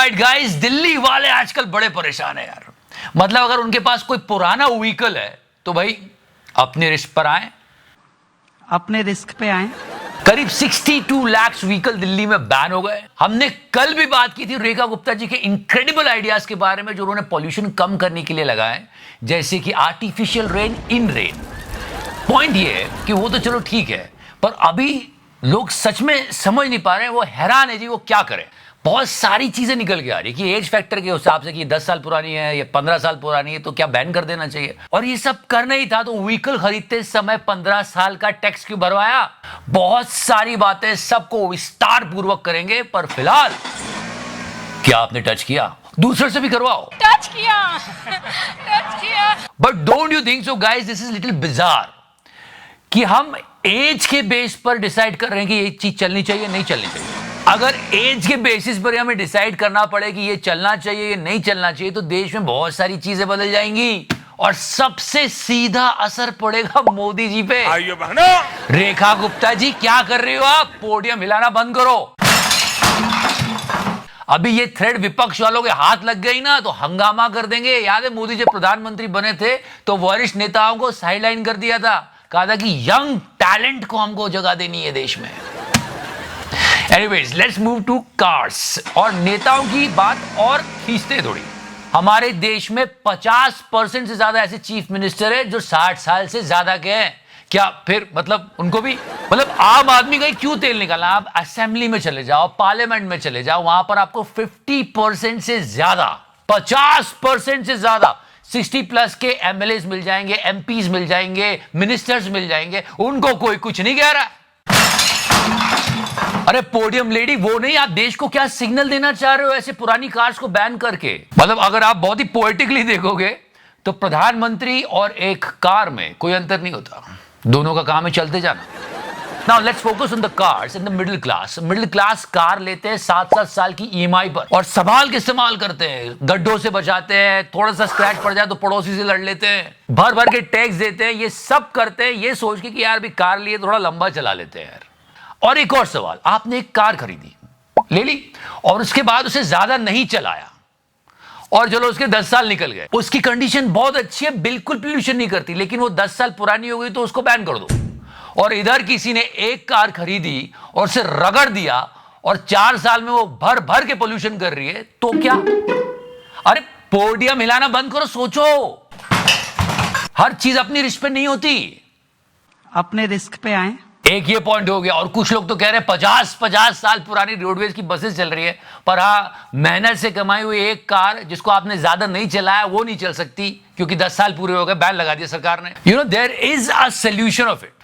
Alright guys, Delhi वाले आजकल बड़े परेशान है यार। मतलब अगर उनके पास कोई पुराना व्हीकल है तो भाई अपने रिस्क पर आए, अपने रिस्क पे आए। करीब 62 लाख व्हीकल दिल्ली में बैन हो गए। हमने कल भी बात की थी रेखा गुप्ता जी के इनक्रेडिबल आइडियाज के बारे में जो उन्होंने पॉल्यूशन कम करने के लिए लगाए, जैसे कि आर्टिफिशियल रेन इन रेन। पॉइंट ये है कि वो तो चलो ठीक है, पर अभी लोग सच में समझ नहीं पा रहे हैं, वो हैरान है जी वो क्या करें। बहुत सारी चीजें निकल के आ रही है कि एज फैक्टर के हिसाब से कि 10 साल पुरानी है या 15 साल पुरानी है तो क्या बैन कर देना चाहिए। और ये सब करना ही था तो व्हीकल खरीदते समय 15 साल का टैक्स क्यों भरवाया। बहुत सारी बातें सबको विस्तार पूर्वक करेंगे, पर फिलहाल क्या आपने टच किया? दूसरे से भी करवाओ। टच किया but don't you think so guys, this is little bizarre कि हम एज के बेस पर डिसाइड कर रहे हैं कि ये चीज चलनी चाहिए नहीं चलनी चाहिए। अगर एज के बेसिस पर हमें डिसाइड करना पड़े कि ये चलना चाहिए ये नहीं चलना चाहिए तो देश में बहुत सारी चीजें बदल जाएंगी और सबसे सीधा असर पड़ेगा मोदी जी पे। आइए बहनों, रेखा गुप्ता जी क्या कर रही हो आप? पोडियम हिलाना बंद करो। अभी ये थ्रेड विपक्ष वालों के हाथ लग गई ना तो हंगामा कर देंगे। याद है मोदी जब प्रधानमंत्री बने थे तो वरिष्ठ नेताओं को साइडलाइन कर दिया था, कहा था कि यंग टैलेंट को हमको जगह देनी है देश में। Anyways, let's move to cars. और नेताओं की बात और खींचते थोड़ी। हमारे देश में 50% से ज्यादा ऐसे चीफ मिनिस्टर है जो 60 साल से ज्यादा के हैं। क्या फिर मतलब उनको भी मतलब आम आदमी का क्यों तेल निकालना? आप असेंबली में चले जाओ, पार्लियामेंट में चले जाओ, वहां पर आपको 50% से ज्यादा 50% से ज्यादा 60+ के एमएलएस मिल जाएंगे, एमपीज मिल जाएंगे, मिनिस्टर्स मिल जाएंगे। उनको कोई कुछ नहीं कह रहा। अरे पोडियम लेडी, वो नहीं, आप देश को क्या सिग्नल देना चाह रहे हो ऐसे पुरानी कार्स को बैन करके? मतलब अगर आप बहुत ही पोएटिकली देखोगे तो प्रधानमंत्री और एक कार में कोई अंतर नहीं होता, दोनों का काम है चलते जाना। Now let's focus on the cars in the middle class. Middle class car लेते हैं 7-7 साल की ईएमआई पर और संभाल के इस्तेमाल करते हैं, गड्ढों से बचाते हैं, थोड़ा सा स्क्रैच पड़ जाए तो पड़ोसी से लड़ लेते हैं, भर भर के टैक्स देते हैं। ये सब करते हैं ये सोच के कि यार भी कार लिए थोड़ा लंबा चला लेते हैं यार। और एक और सवाल, आपने एक कार खरीदी, ले ली और उसके बाद उसे ज्यादा नहीं चलाया और चलो उसके 10 साल निकल गए, उसकी कंडीशन बहुत अच्छी है, बिल्कुल पोल्यूशन नहीं करती, लेकिन वो 10 साल पुरानी हो गई तो उसको बैन कर दो। और इधर किसी ने एक कार खरीदी और उसे रगड़ दिया और 4 साल में वो भर भर के पोल्यूशन कर रही है तो क्या? अरे पोडियम हिलाना बंद करो, सोचो। हर चीज अपनी रिस्क पे नहीं होती, अपने रिस्क पे आए। एक ये पॉइंट हो गया। और कुछ लोग तो कह रहे हैं 50-50 साल पुरानी रोडवेज की बसेस चल रही है, पर हाँ मेहनत से कमाई हुई एक कार जिसको आपने ज्यादा नहीं चलाया वो नहीं चल सकती क्योंकि 10 साल पूरे हो गए, बैन लगा दिया सरकार ने। You know there is a solution of it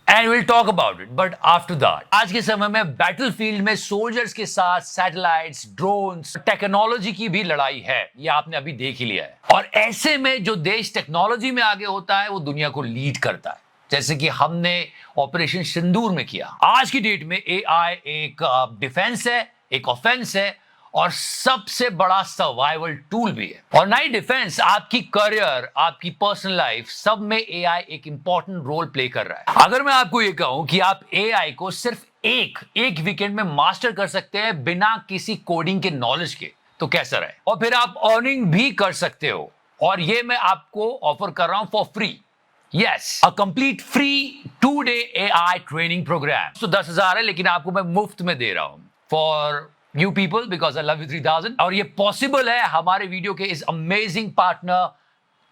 and will talk about it, but after that. आज के समय में बैटलफील्ड में सोल्जर्स के साथ सैटेलाइट्स, ड्रोन्स, टेक्नोलॉजी की भी लड़ाई है, ये आपने अभी देख ही लिया है। और ऐसे में जो देश टेक्नोलॉजी में आगे होता है वो दुनिया को लीड करता है, जैसे कि हमने ऑपरेशन सिंदूर में किया। आज की डेट में एआई एक डिफेंस है, एक ऑफेंस है और सबसे बड़ा सर्वाइवल टूल भी है। और ना ही डिफेंस, आपकी करियर, आपकी पर्सनल लाइफ, सब में एआई एक इंपॉर्टेंट रोल प्ले कर रहा है। अगर मैं आपको ये कहूं कि आप एआई को सिर्फ एक वीकेंड में मास्टर कर सकते हैं बिना किसी कोडिंग के नॉलेज के, तो कैसा रहे? और फिर आप अर्निंग भी कर सकते हो, और ये मैं आपको ऑफर कर रहा हूं for free. Yes, a complete free 2-day AI training program. तो 10,000 है, लेकिन आपको मैं मुफ्त में दे रहा हूं for you people because I love you 3000। और ये पॉसिबल है हमारे वीडियो के इस अमेजिंग पार्टनर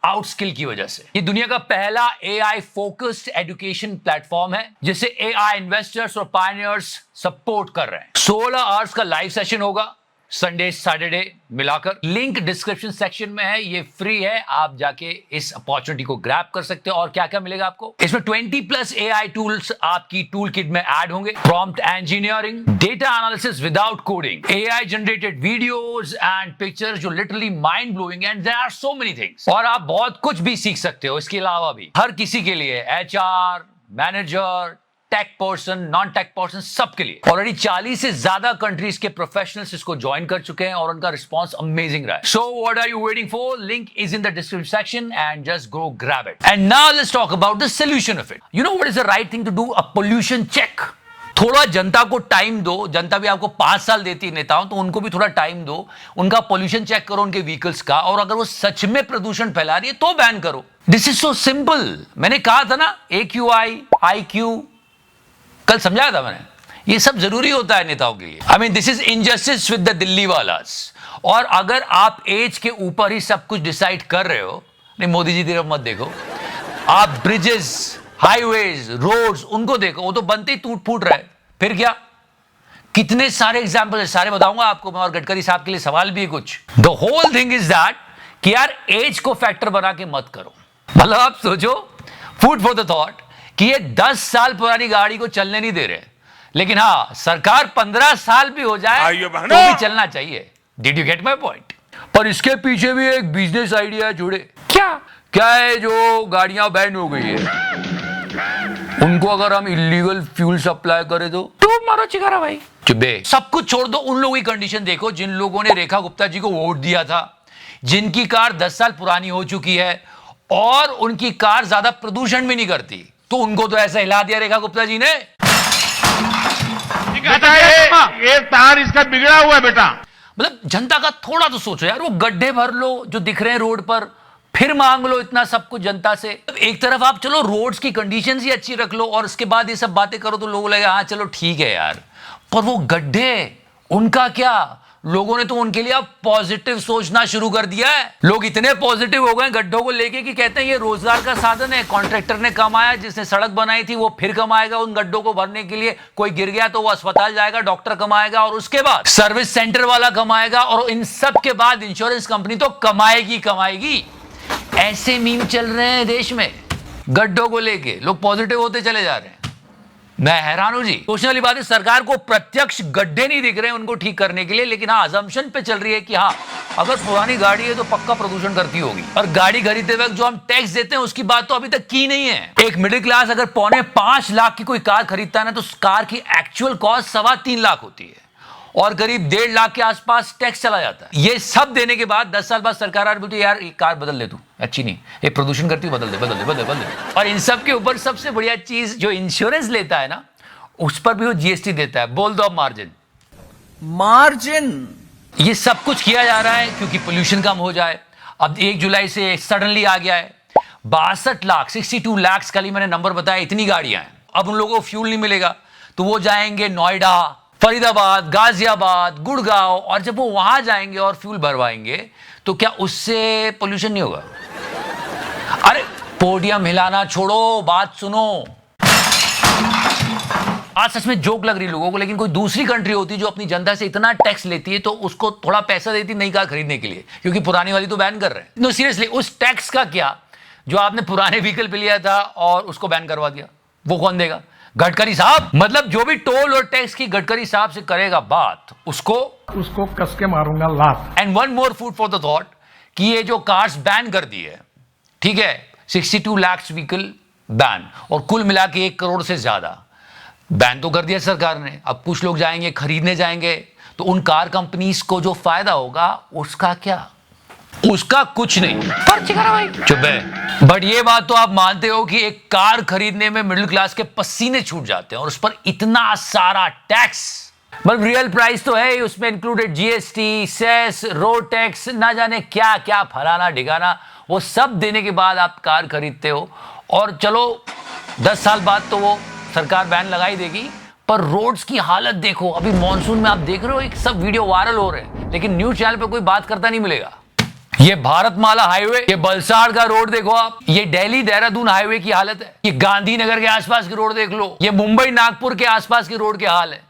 आउटस्किल की वजह से। ये दुनिया का पहला AI फोकस्ड एजुकेशन प्लेटफॉर्म है जिसे AI इन्वेस्टर्स और पायनियर्स सपोर्ट कर रहे हैं। 16 आवर्स का लाइव सेशन होगा, संडे सैटरडे मिलाकर। लिंक डिस्क्रिप्शन सेक्शन में है, ये फ्री है, आप जाके इस अपॉर्चुनिटी को ग्रैब कर सकते हो। और क्या क्या मिलेगा आपको इसमें? 20+ AI टूल्स आपकी टूल किट में ऐड होंगे। Prompt engineering, data analysis without coding, AI generated videos and pictures जो literally mind blowing, and there are so many things. और आप बहुत कुछ भी सीख सकते हो इसके अलावा भी, हर किसी के लिए, HR, manager, tech person, non tech person, सबके लिए। ऑलरेडी 40 से ज्यादा कंट्रीज के प्रोफेशनल्स इसको ज्वाइन कर चुके हैं और उनका रिस्पांस अमेजिंग रहा है। So what are you waiting for? Link is in the description section and just go grab it. And now let's talk about the solution of it. You know what is the right thing to do? A pollution check. थोड़ा जनता को time दो। जनता भी आपको 5 साल देती है नेताओं, तो उनको भी थोड़ा टाइम दो। उनका पोल्यूशन चेक करो उनके व्हीकल्स का, और अगर वो सच में प्रदूषण फैला रही है तो बैन करो। This is so simple. मैंने कहा था ना AQI IQ, कल समझाया था मैंने। ये सब जरूरी होता है नेताओं के लिए। I mean this is injustice with the Delhi वालास। और अगर आप एज के ऊपर ही सब कुछ डिसाइड कर रहे हो, नहीं मोदी जी की तरफ मत देखो, आप ब्रिजेस, हाईवेज, रोड्स उनको देखो, वो तो बनते ही टूट फूट रहे। फिर क्या, कितने सारे एग्जाम्पल है, सारे बताऊंगा आपको मैं। और गडकरी साहब के लिए सवाल भी है कुछ। The whole thing is that कि यार एज को फैक्टर बना के मत करो। मतलब आप सोचो, फूड फॉर द थॉट, कि ये 10 साल पुरानी गाड़ी को चलने नहीं दे रहे, लेकिन हाँ सरकार 15 साल भी हो जाए तो भी चलना चाहिए। Did you get my point? पर इसके पीछे भी एक बिजनेस आइडिया जुड़े। क्या है? जो गाड़ियां बैन हो गई है, उनको अगर हम इलीगल फ्यूल सप्लाई करें तो मारो चिकारा भाई। चुबे, सब कुछ छोड़ दो। उन लोगों की कंडीशन देखो जिन लोगों ने रेखा गुप्ता जी को वोट दिया था, जिनकी कार 10 साल पुरानी हो चुकी है और उनकी कार ज्यादा प्रदूषण भी नहीं करती, तो उनको तो ऐसा हिला दिया रेखा गुप्ता जी ने। बेटा ये तार इसका बिगड़ा हुआ है बेटा। मतलब जनता का थोड़ा तो सोचो यार। वो गड्ढे भर लो जो दिख रहे हैं रोड पर, फिर मांग लो इतना सब कुछ जनता से। एक तरफ आप चलो रोड्स की कंडीशंस ही अच्छी रख लो और उसके बाद ये सब बातें करो तो लोग लगेगा हाँ चलो ठीक है यार। पर वो गड्ढे, उनका क्या? लोगों ने तो उनके लिए अब पॉजिटिव सोचना शुरू कर दिया है। लोग इतने पॉजिटिव हो गए गड्ढों को लेके कि कहते हैं ये रोजगार का साधन है। कॉन्ट्रैक्टर ने कमाया, जिसने सड़क बनाई थी वो फिर कमाएगा उन गड्ढों को भरने के लिए। कोई गिर गया तो वो अस्पताल जाएगा, डॉक्टर कमाएगा, और उसके बाद सर्विस सेंटर वाला कमाएगा, और इन सब के बाद इंश्योरेंस कंपनी तो कमाएगी। ऐसे मीम चल रहे हैं देश में गड्ढों को लेके। लोग पॉजिटिव होते चले जा रहे हैं। मैं हैरान हूं जी। सोचने वाली बात है, सरकार को प्रत्यक्ष गड्ढे नहीं दिख रहे हैं उनको ठीक करने के लिए, लेकिन हाँ अजम्पशन पे चल रही है कि हाँ अगर पुरानी गाड़ी है तो पक्का प्रदूषण करती होगी। और गाड़ी खरीदते वक्त जो हम टैक्स देते हैं उसकी बात तो अभी तक की नहीं है। एक मिडिल क्लास अगर 5.25 लाख की कोई कार खरीदता है ना, तो कार की एक्चुअल कॉस्ट 3.25 लाख होती है और करीब 1.5 लाख के आसपास टैक्स चला जाता है। ये सब देने के बाद 10 साल बाद सरकार आ रही बोलती है यार ये कार बदल दे, तू अच्छी नहीं, ये प्रदूषण करती है, बदल दे। और इन सब के ऊपर सबसे बढ़िया चीज, जो इंश्योरेंस लेता है ना, उस पर भी वो GST देता है। बोल दो अब मार्जिन। ये सब कुछ किया जा रहा है क्योंकि पोल्यूशन कम हो जाए। अब 1 जुलाई से सडनली आ गया है 62 लाख, 62 लाख, कल ही मैंने नंबर बताया, इतनी गाड़ियां हैं। अब उन लोगों को फ्यूल नहीं मिलेगा तो वो जाएंगे नोएडा, फरीदाबाद, गाजियाबाद, गुड़गांव, और जब वो वहां जाएंगे और फ्यूल भरवाएंगे तो क्या उससे पोल्यूशन नहीं होगा? अरे पोडियम हिलाना छोड़ो, बात सुनो। आज सच में जोक लग रही लोगों को, लेकिन कोई दूसरी कंट्री होती जो अपनी जनता से इतना टैक्स लेती है तो उसको थोड़ा पैसा देती नई कार खरीदने के लिए, क्योंकि पुरानी वाली तो बैन कर रहे हैं। नो सीरियसली, उस टैक्स का क्या जो आपने पुराने व्हीकल पे लिया था और उसको बैन करवा दिया, वो कौन देगा? गडकरी साहब। मतलब जो भी टोल और टैक्स की गडकरी साहब से करेगा बात, उसको कस के मारूंगा लात। And one more food for the thought कि ये जो कार्स बैन कर दी है, ठीक है, 62 लाख व्हीकल बैन, और कुल मिला के 1 करोड़ से ज्यादा बैन तो कर दिया सरकार ने। अब कुछ लोग जाएंगे खरीदने जाएंगे तो उन कार कंपनीज को जो फायदा होगा उसका क्या? उसका कुछ नहीं। चुप है। बट ये बात तो आप मानते हो कि एक कार खरीदने में मिडिल क्लास के पसीने छूट जाते हैं और उस पर इतना सारा टैक्स। मतलब रियल प्राइस तो है ही, उसमें included GST, cess, road tax, ना जाने क्या क्या फलाना ढिकाना, वो सब देने के बाद आप कार खरीदते हो। और चलो 10 साल बाद तो वो सरकार बैन लगाई देगी, पर रोड्स की हालत देखो। अभी मॉनसून में आप देख रहे हो एक सब वीडियो वायरल हो रहे हैं, लेकिन न्यूज चैनल पे कोई बात करता नहीं मिलेगा। ये भारतमाला हाईवे, ये बलसाड़ का रोड देखो आप, ये दिल्ली देहरादून हाईवे की हालत है, ये गांधीनगर के आसपास की रोड देख लो, ये मुंबई नागपुर के आसपास की रोड के हाल है।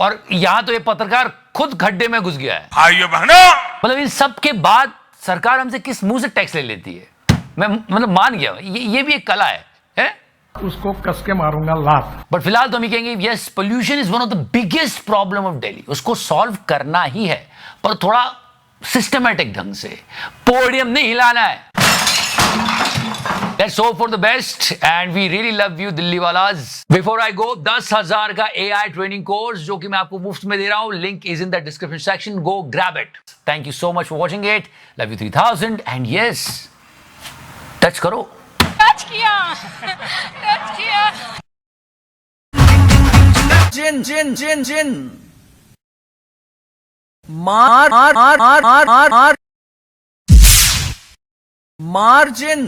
और यहां तो ये पत्रकार खुद खड्डे में घुस गया है। भाइयों बहनों, मतलब इन सब के बाद सरकार हमसे किस मुंह से टैक्स ले लेती है? मैं मतलब मान गया, ये भी एक कला है? उसको कस के मारूंगा लात। बट फिलहाल तो हम कहेंगे yes, pollution is one of the biggest problem of Delhi. उसको सॉल्व करना ही है, पर थोड़ा सिस्टमैटिक ढंग से, पोडियम नहीं हिलाना है। Let's hope for the best and we really love you Delhi वालाज। Before I go, 10,000 का AI ट्रेनिंग कोर्स जो कि मैं आपको मुफ्त में दे रहा हूं, link is in the description section, go grab it. Thank you so much for watching it, love you 3000 and yes, touch करो। टच किया जिन जिन जिन जिन मार मार मार मार मार मार्जिन